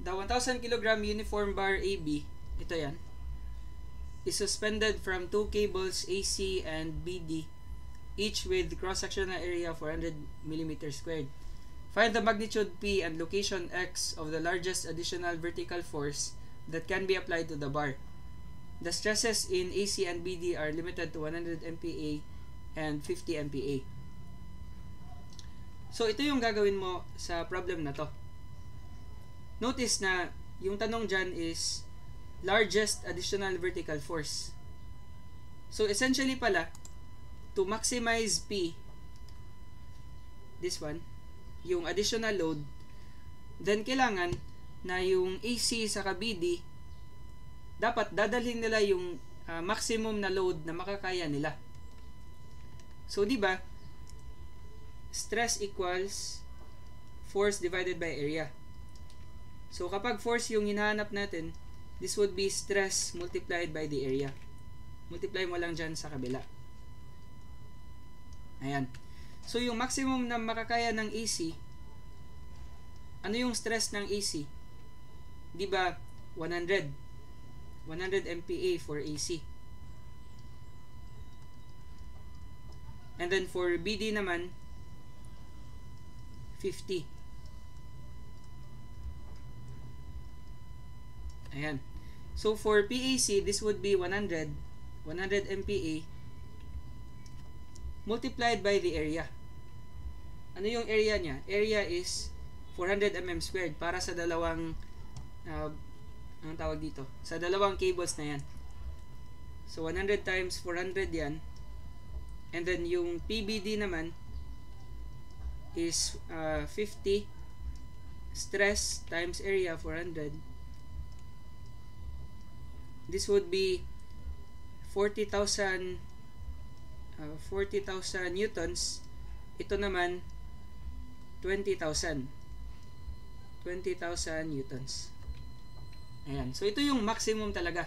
the 1,000 kilogram uniform bar AB, ito yan, is suspended from two cables AC and BD, each with cross-sectional area 400 mm squared. Find the magnitude P and location X of the largest additional vertical force that can be applied to the bar. The stresses in AC and BD are limited to 100 MPa and 50 MPa. So, ito yung gagawin mo sa problem na to. Notice na yung tanong dyan is largest additional vertical force. So, essentially pala, to maximize P, this one, yung additional load, then kailangan na yung AC sa BD, dapat dadalhin nila yung maximum na load na makakaya nila. So, di ba, stress equals force divided by area. So, kapag force yung hinahanap natin, this would be stress multiplied by the area. Multiply mo lang dyan sa kabila. Ayan. So, yung maximum na makakaya ng AC, ano yung stress ng AC? Di ba 100 MPa for AC. And then for BD naman, 50. Ayan. So for PAC, this would be 100 MPa multiplied by the area. Ano yung area niya? Area is 400 mm squared para sa dalawang anong tawag dito? Sa dalawang cables na yan. So 100 times 400 yan. And then yung PBD naman is 50 stress times area 400. This would be 40,000 newtons. Ito naman 20,000 newtons. Ayan. So ito yung maximum talaga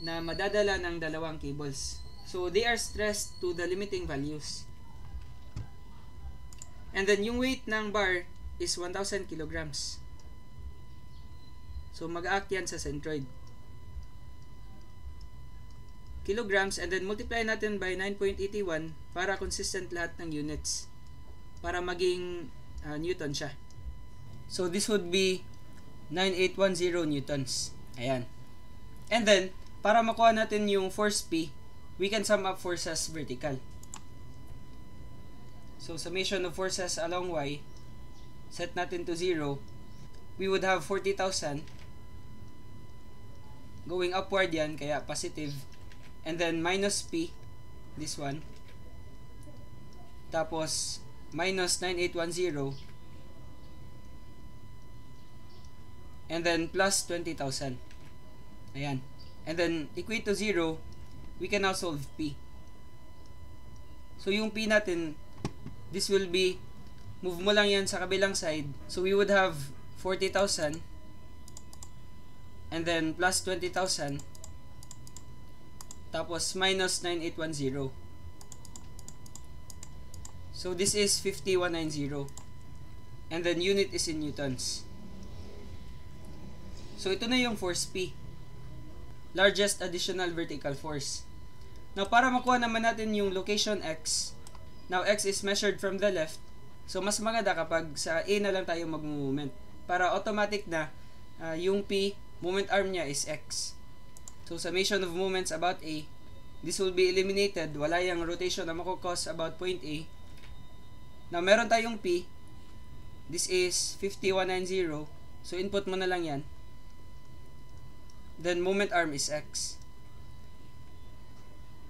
na madadala ng dalawang cables. So they are stressed to the limiting values. And then yung weight ng bar is 1,000 kilograms. So mag-act yan sa centroid. Kilograms, and then multiply natin by 9.81 para consistent lahat ng units. Para maging Newton siya. So this would be 9810 newtons. Ayan. And then, para makuha natin yung force P, we can sum up forces vertical. So summation of forces along Y, set natin to 0. We would have 40,000. Going upward yan, kaya positive. And then minus P, this one. Tapos minus 9810. And then plus 20,000. Ayan. And then equate to 0, we can now solve P. So yung P natin, this will be, move mo lang yan sa kabilang side. So we would have 40,000. And then plus 20,000. Tapos minus 9810. So this is 5190. And then unit is in newtons. So ito na yung force P. Largest additional vertical force. Now para makuha naman natin yung location X. Now X is measured from the left. So mas maganda kapag sa A na lang tayo mag-movement. Para automatic na yung P, moment arm niya is X. So summation of moments about A, this will be eliminated. Wala yung rotation na makukos about point A. Now meron tayong P. This is 5190. So input mo na lang yan. Then moment arm is X.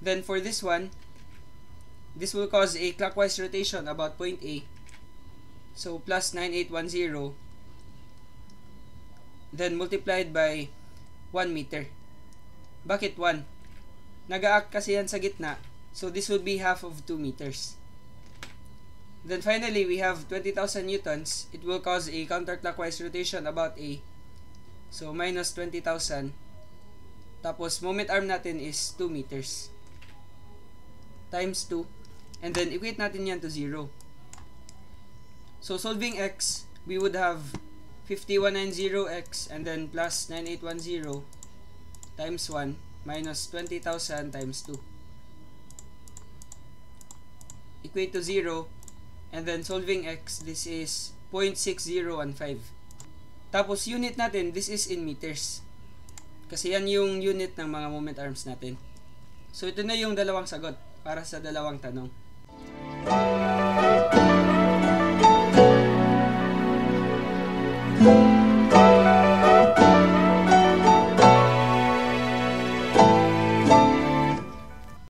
Then for this one, this will cause a clockwise rotation about point A. So plus 9810. Then multiplied by 1 meter. Bakit 1? Nag-act kasi yan sa gitna. So this would be half of 2 meters. Then finally, we have 20,000 newtons. It will cause a counterclockwise rotation about A. So minus 20,000. Tapos moment arm natin is 2 meters. Times 2. And then equate natin yan to 0. So solving X, we would have 5190x and then plus 9810 times 1 minus 20,000 times 2 equate to 0, and then solving x, this is 0.6015. Tapos unit natin, this is in meters. Kasi yan yung unit ng mga moment arms natin. So ito na yung dalawang sagot para sa dalawang tanong.